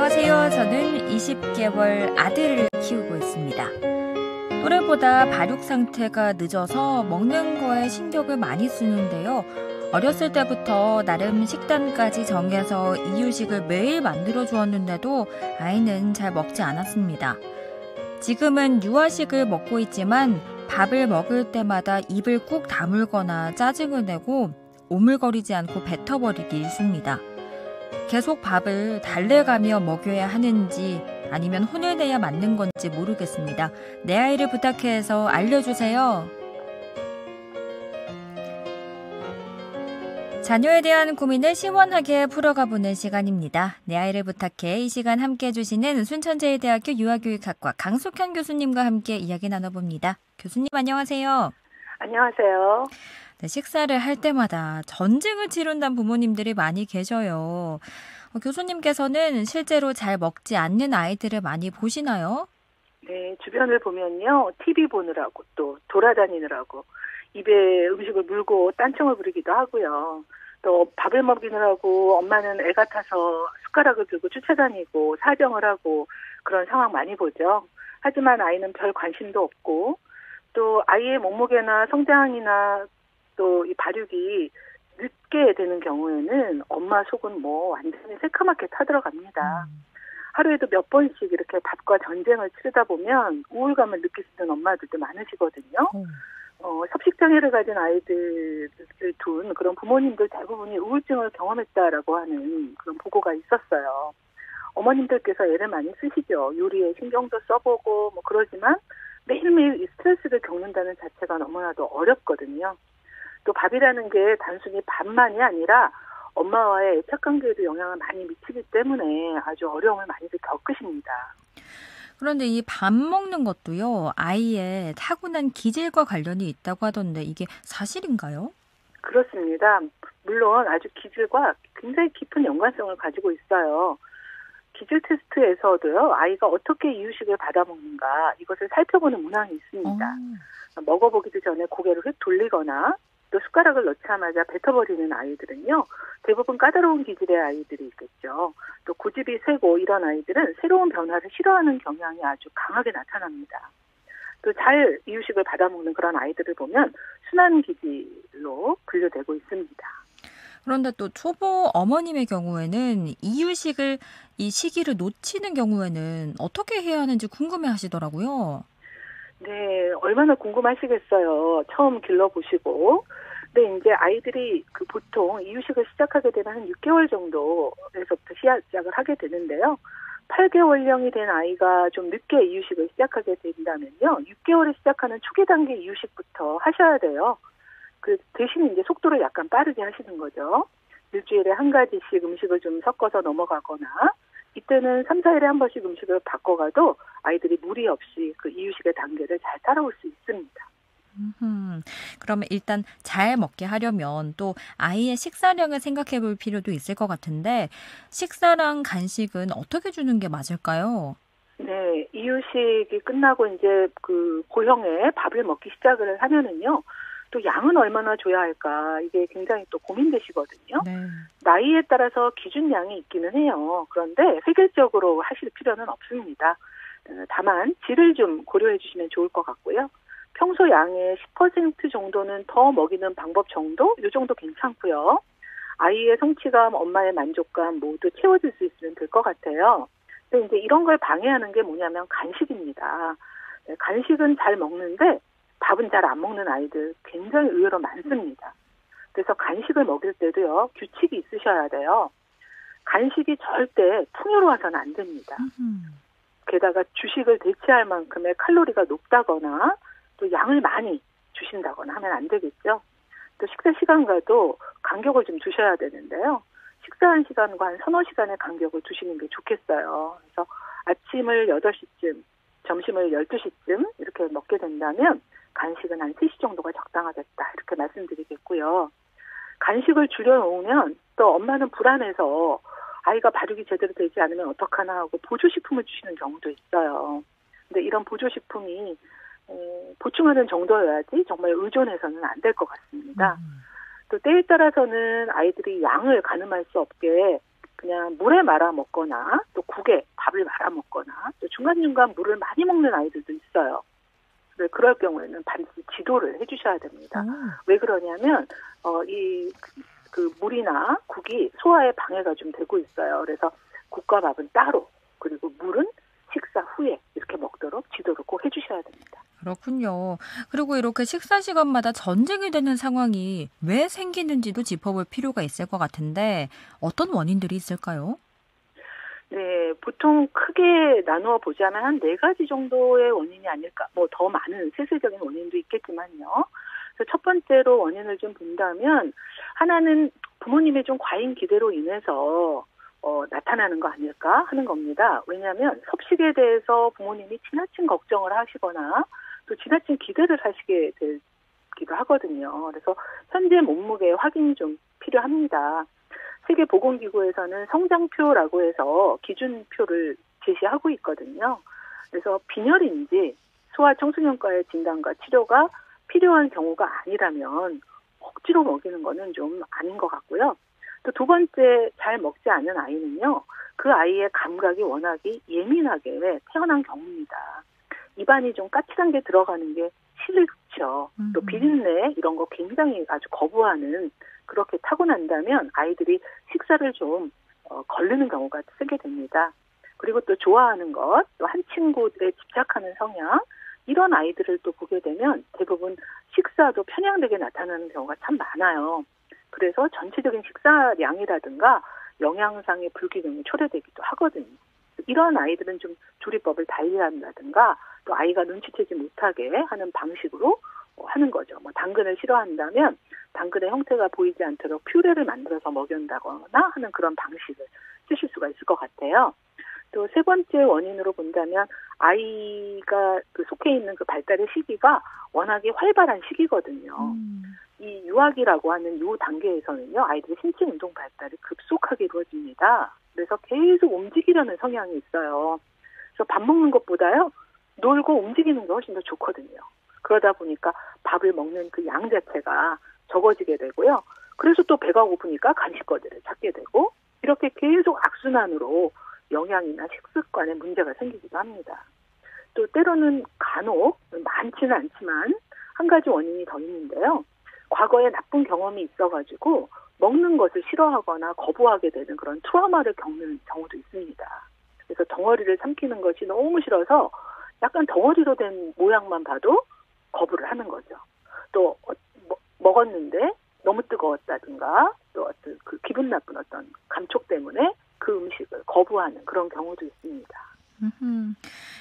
안녕하세요. 저는 20개월 아들을 키우고 있습니다. 또래보다 발육 상태가 늦어서 먹는 거에 신경을 많이 쓰는데요. 어렸을 때부터 나름 식단까지 정해서 이유식을 매일 만들어 주었는데도 아이는 잘 먹지 않았습니다. 지금은 유아식을 먹고 있지만 밥을 먹을 때마다 입을 꾹 다물거나 짜증을 내고 오물거리지 않고 뱉어버리기 일쑤입니다. 계속 밥을 달래가며 먹여야 하는지 아니면 혼을 내야 맞는 건지 모르겠습니다. 내 아이를 부탁해서 알려주세요. 자녀에 대한 고민을 시원하게 풀어가보는 시간입니다. 내 아이를 부탁해. 이 시간 함께해 주시는 순천제일대학교 유아교육학과 강숙현 교수님과 함께 이야기 나눠봅니다. 교수님 안녕하세요. 안녕하세요. 네, 식사를 할 때마다 전쟁을 치룬다는 부모님들이 많이 계셔요. 교수님께서는 실제로 잘 먹지 않는 아이들을 많이 보시나요? 네, 주변을 보면요. TV 보느라고 또 돌아다니느라고 입에 음식을 물고 딴청을 부리기도 하고요. 또 밥을 먹이느라고 엄마는 애 같아서 숟가락을 들고 쫓아다니고 사정을 하고 그런 상황 많이 보죠. 하지만 아이는 별 관심도 없고 또 아이의 몸무게나 성장이나 또 이 발육이 늦게 되는 경우에는 엄마 속은 완전히 새카맣게 타들어갑니다. 하루에도 몇 번씩 이렇게 밥과 전쟁을 치르다 보면 우울감을 느끼시는 엄마들도 많으시거든요. 섭식장애를 가진 아이들을 둔 그런 부모님들 대부분이 우울증을 경험했다라고 하는 그런 보고가 있었어요. 어머님들께서 애를 많이 쓰시죠. 요리에 신경도 써보고 그러지만 매일매일 이 스트레스를 겪는다는 자체가 너무나도 어렵거든요. 또 밥이라는 게 단순히 밥만이 아니라 엄마와의 애착 관계에도 영향을 많이 미치기 때문에 아주 어려움을 많이들 겪으십니다. 그런데 이 밥 먹는 것도요, 아이의 타고난 기질과 관련이 있다고 하던데 이게 사실인가요? 그렇습니다. 물론 아주 기질과 굉장히 깊은 연관성을 가지고 있어요. 기질 테스트에서도요, 아이가 어떻게 이유식을 받아먹는가 이것을 살펴보는 문항이 있습니다. 먹어보기도 전에 고개를 휙 돌리거나 또 숟가락을 넣자마자 뱉어버리는 아이들은요, 대부분 까다로운 기질의 아이들이 있겠죠. 또 고집이 세고 이런 아이들은 새로운 변화를 싫어하는 경향이 아주 강하게 나타납니다. 또 잘 이유식을 받아먹는 그런 아이들을 보면 순한 기질로 분류되고 있습니다. 그런데 또 초보 어머님의 경우에는 이유식을 이 시기를 놓치는 경우에는 어떻게 해야 하는지 궁금해 하시더라고요. 네, 얼마나 궁금하시겠어요. 처음 길러보시고. 근데 이제 아이들이 보통 이유식을 시작하게 되면 한 6개월 정도에서부터 시작을 하게 되는데요. 8개월령이 된 아이가 좀 늦게 이유식을 시작하게 된다면요. 6개월에 시작하는 초기 단계 이유식부터 하셔야 돼요. 그 대신 이제 속도를 약간 빠르게 하시는 거죠. 일주일에 한 가지씩 음식을 좀 섞어서 넘어가거나 이때는 3, 4일에 한 번씩 음식을 바꿔가도 아이들이 무리 없이 그 이유식의 단계를 잘 따라올 수 있습니다. 그러면 일단 잘 먹게 하려면 또 아이의 식사량을 생각해 볼 필요도 있을 것 같은데 식사랑 간식은 어떻게 주는 게 맞을까요? 네, 이유식이 끝나고 이제 고형에 밥을 먹기 시작을 하면은요. 또 양은 얼마나 줘야 할까 이게 굉장히 또 고민되시거든요. 네. 나이에 따라서 기준량이 있기는 해요. 그런데 획일적으로 하실 필요는 없습니다. 다만 질을 좀 고려해 주시면 좋을 것 같고요. 평소 양의 10% 정도는 더 먹이는 방법 정도? 이 정도 괜찮고요. 아이의 성취감, 엄마의 만족감 모두 채워줄 수 있으면 될 것 같아요. 근데 이제 이런 걸 방해하는 게 뭐냐면 간식입니다. 간식은 잘 먹는데 밥은 잘 안 먹는 아이들 굉장히 의외로 많습니다. 그래서 간식을 먹일 때도요, 규칙이 있으셔야 돼요. 간식이 절대 풍요로워서는 안 됩니다. 게다가 주식을 대체할 만큼의 칼로리가 높다거나 또 양을 많이 주신다거나 하면 안 되겠죠. 또 식사 시간과도 간격을 좀 두셔야 되는데요. 식사한 시간과 한 서너 시간의 간격을 두시는 게 좋겠어요. 그래서 아침을 8시쯤, 점심을 12시쯤 이렇게 먹게 된다면 간식은 한 3시 정도가 적당하겠다 이렇게 말씀드리겠고요. 간식을 줄여놓으면 또 엄마는 불안해서 아이가 발육이 제대로 되지 않으면 어떡하나 하고 보조식품을 주시는 경우도 있어요. 근데 이런 보조식품이 보충하는 정도여야지 정말 의존해서는 안 될 것 같습니다. 또 때에 따라서는 아이들이 양을 가늠할 수 없게 그냥 물에 말아 먹거나 또 국에 밥을 말아 먹거나 또 중간중간 물을 많이 먹는 아이들도 있어요. 그럴 경우에는 반드시 지도를 해주셔야 됩니다. 왜 그러냐면 그 물이나 국이 소화에 방해가 좀 되고 있어요. 그래서 국과 밥은 따로, 그리고 물은 식사 후에 이렇게 먹도록 지도를 꼭 해주셔야 됩니다. 그렇군요. 그리고 이렇게 식사 시간마다 전쟁이 되는 상황이 왜 생기는지도 짚어볼 필요가 있을 것 같은데 어떤 원인들이 있을까요? 네, 보통 크게 나누어 보자면 한 4가지 정도의 원인이 아닐까, 뭐 더 많은 세세적인 원인도 있겠지만요. 그래서 첫 번째로 원인을 좀 본다면, 하나는 부모님의 좀 과잉 기대로 인해서 나타나는 거 아닐까 하는 겁니다. 왜냐하면 섭식에 대해서 부모님이 지나친 걱정을 하시거나 또 지나친 기대를 하시게 되기도 하거든요. 그래서 현재 몸무게 확인이 좀 필요합니다. 세계보건기구에서는 성장표라고 해서 기준표를 제시하고 있거든요. 그래서 빈혈인지 소아청소년과의 진단과 치료가 필요한 경우가 아니라면 억지로 먹이는 거는 좀 아닌 것 같고요. 또 두 번째, 잘 먹지 않은 아이는요, 그 아이의 감각이 워낙에 예민하게 태어난 경우입니다. 입안이 좀 까칠한 게 들어가는 게 싫죠. 또 비린내 이런 거 굉장히 아주 거부하는, 그렇게 타고난다면 아이들이 식사를 좀 거르는 경우가 생기게 됩니다. 그리고 또 좋아하는 것, 또 한 친구에 집착하는 성향, 이런 아이들을 또 보게 되면 대부분 식사도 편향되게 나타나는 경우가 참 많아요. 그래서 전체적인 식사량이라든가 영양상의 불균형이 초래되기도 하거든요. 이런 아이들은 좀 조리법을 달리한다든가 또 아이가 눈치채지 못하게 하는 방식으로 하는 거죠. 뭐 당근을 싫어한다면 당근의 형태가 보이지 않도록 퓨레를 만들어서 먹인다거나 하는 그런 방식을 쓰실 수가 있을 것 같아요. 또 세 번째 원인으로 본다면 아이가 속해 있는 그 발달의 시기가 워낙에 활발한 시기거든요. 이 유아기라고 하는 요 단계에서는요, 아이들의 신체 운동 발달이 급속하게 이루어집니다. 그래서 계속 움직이려는 성향이 있어요. 그래서 밥 먹는 것보다요, 놀고 움직이는 게 훨씬 더 좋거든요. 그러다 보니까 밥을 먹는 그 양 자체가 적어지게 되고요. 그래서 또 배가 고프니까 간식거리를 찾게 되고, 이렇게 계속 악순환으로 영양이나 식습관에 문제가 생기기도 합니다. 또 때로는 간혹, 많지는 않지만 한 가지 원인이 더 있는데요. 과거에 나쁜 경험이 있어가지고 먹는 것을 싫어하거나 거부하게 되는 그런 트라우마를 겪는 경우도 있습니다. 그래서 덩어리를 삼키는 것이 너무 싫어서 약간 덩어리로 된 모양만 봐도 거부를 하는 거죠. 또 먹었는데 너무 뜨거웠다든가 또 어떤 그 기분 나쁜 어떤 감촉 때문에 그 음식을 거부하는 그런 경우도 있습니다.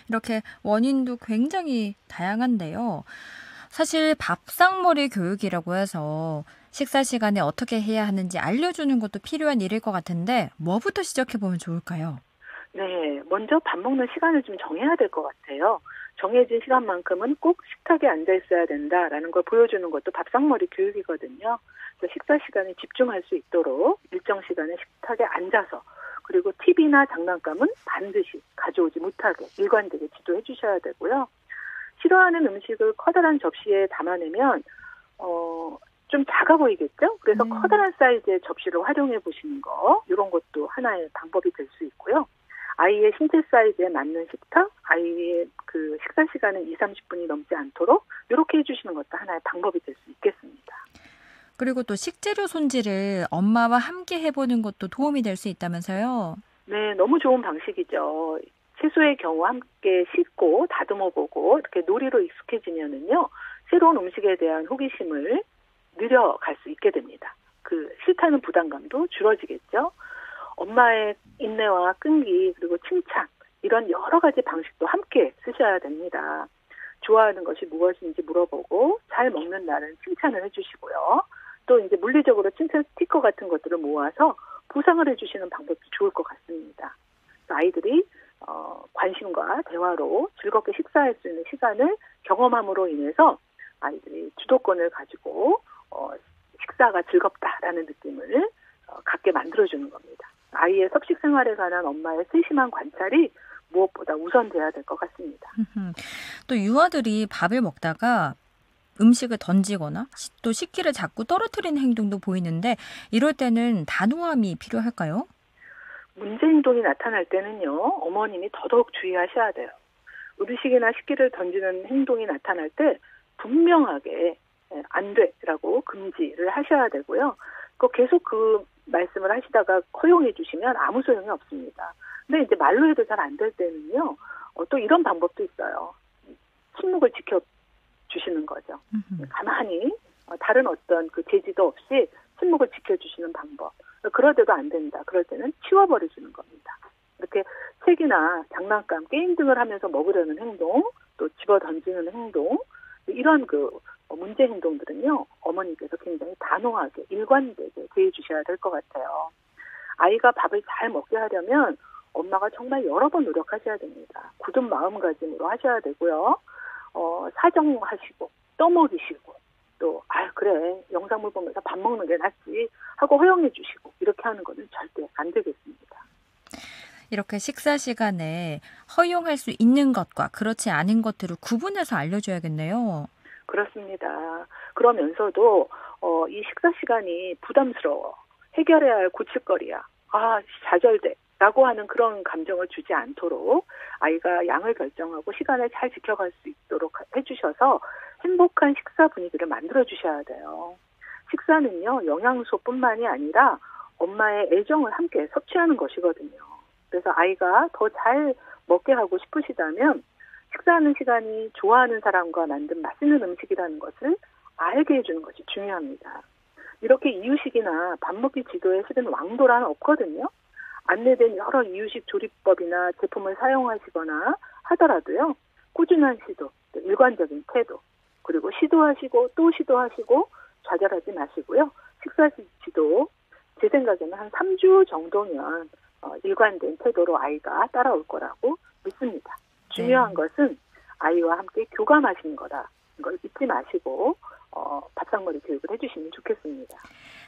이렇게 원인도 굉장히 다양한데요. 사실 밥상머리 교육이라고 해서 식사 시간에 어떻게 해야 하는지 알려주는 것도 필요한 일일 것 같은데 뭐부터 시작해보면 좋을까요? 네, 먼저 밥 먹는 시간을 좀 정해야 될 것 같아요. 정해진 시간만큼은 꼭 식탁에 앉아 있어야 된다라는 걸 보여주는 것도 밥상머리 교육이거든요. 그래서 식사 시간에 집중할 수 있도록 일정 시간에 식탁에 앉아서, 그리고 TV나 장난감은 반드시 가져오지 못하게 일관되게 지도해 주셔야 되고요. 싫어하는 음식을 커다란 접시에 담아내면 좀 작아 보이겠죠? 그래서 커다란 사이즈의 접시를 활용해 보시는 거, 이런 것도 하나의 방법이 될 수 있고요. 아이의 신체 사이즈에 맞는 식탁, 아이의 그 식사 시간은 20-30분이 넘지 않도록 이렇게 해주시는 것도 하나의 방법이 될 수 있겠습니다. 그리고 또 식재료 손질을 엄마와 함께 해보는 것도 도움이 될 수 있다면서요? 네, 너무 좋은 방식이죠. 채소의 경우 함께 씻고 다듬어보고 이렇게 놀이로 익숙해지면은요, 새로운 음식에 대한 호기심을 늘려갈 수 있게 됩니다. 그 싫다는 부담감도 줄어지겠죠. 엄마의 인내와 끈기, 그리고 칭찬, 이런 여러 가지 방식도 함께 쓰셔야 됩니다. 좋아하는 것이 무엇인지 물어보고 잘 먹는 날은 칭찬을 해주시고요. 또 이제 물리적으로 칭찬 스티커 같은 것들을 모아서 보상을 해주시는 방법도 좋을 것 같습니다. 아이들이 관심과 대화로 즐겁게 식사할 수 있는 시간을 경험함으로 인해서 아이들이 주도권을 가지고 식사가 즐겁다라는 느낌을 갖게 만들어주는 겁니다. 아이의 섭식 생활에 관한 엄마의 세심한 관찰이 무엇보다 우선돼야 될 것 같습니다. 또 유아들이 밥을 먹다가 음식을 던지거나 또 식기를 자꾸 떨어뜨리는 행동도 보이는데 이럴 때는 단호함이 필요할까요? 문제 행동이 나타날 때는요, 어머님이 더더욱 주의하셔야 돼요. 음식이나 식기를 던지는 행동이 나타날 때 분명하게 안 돼라고 금지를 하셔야 되고요. 계속 그 말씀을 하시다가 허용해 주시면 아무 소용이 없습니다. 근데 이제 말로 해도 잘 안 될 때는요, 또 이런 방법도 있어요. 침묵을 지켜주시는 거죠. 가만히 다른 어떤 그 제지도 없이 침묵을 지켜주시는 방법. 그러대도 안 된다. 그럴 때는 치워버리시는 겁니다. 이렇게 책이나 장난감, 게임 등을 하면서 먹으려는 행동, 또 집어 던지는 행동, 이런 그 문제 행동들은요, 어머니께서 굉장히 단호하게 일관되게 대해 주셔야 될 것 같아요. 아이가 밥을 잘 먹게 하려면 엄마가 정말 여러 번 노력하셔야 됩니다. 굳은 마음가짐으로 하셔야 되고요. 사정하시고 떠먹이시고 또 그래 영상물 보면서 밥 먹는 게 낫지 하고 허용해 주시고 이렇게 하는 거는 절대 안 되겠습니다. 이렇게 식사 시간에 허용할 수 있는 것과 그렇지 않은 것들을 구분해서 알려줘야겠네요. 그렇습니다. 그러면서도 이 식사 시간이 부담스러워. 해결해야 할 고칠거리야. 좌절돼. 라고 하는 그런 감정을 주지 않도록 아이가 양을 결정하고 시간을 잘 지켜갈 수 있도록 해주셔서 행복한 식사 분위기를 만들어주셔야 돼요. 식사는요, 영양소뿐만이 아니라 엄마의 애정을 함께 섭취하는 것이거든요. 그래서 아이가 더 잘 먹게 하고 싶으시다면 식사하는 시간이 좋아하는 사람과 만든 맛있는 음식이라는 것을 알게 해주는 것이 중요합니다. 이렇게 이유식이나 밥 먹기 지도에 실은 왕도란 없거든요. 안내된 여러 이유식 조리법이나 제품을 사용하시거나 하더라도요. 꾸준한 시도, 일관적인 태도, 그리고 시도하시고 또 시도하시고 좌절하지 마시고요. 식사 지도 제 생각에는 한 3주 정도면 일관된 태도로 아이가 따라올 거라고 믿습니다. 중요한 것은 아이와 함께 교감하시는 거다. 이걸 잊지 마시고 밥상머리 교육을 해주시면 좋겠습니다.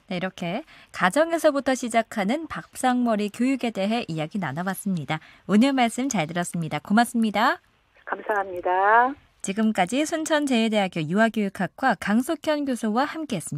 네, 이렇게 가정에서부터 시작하는 밥상머리 교육에 대해 이야기 나눠봤습니다. 오늘 말씀 잘 들었습니다. 고맙습니다. 감사합니다. 지금까지 순천제일대학교 유아교육학과 강석현 교수와 함께했습니다.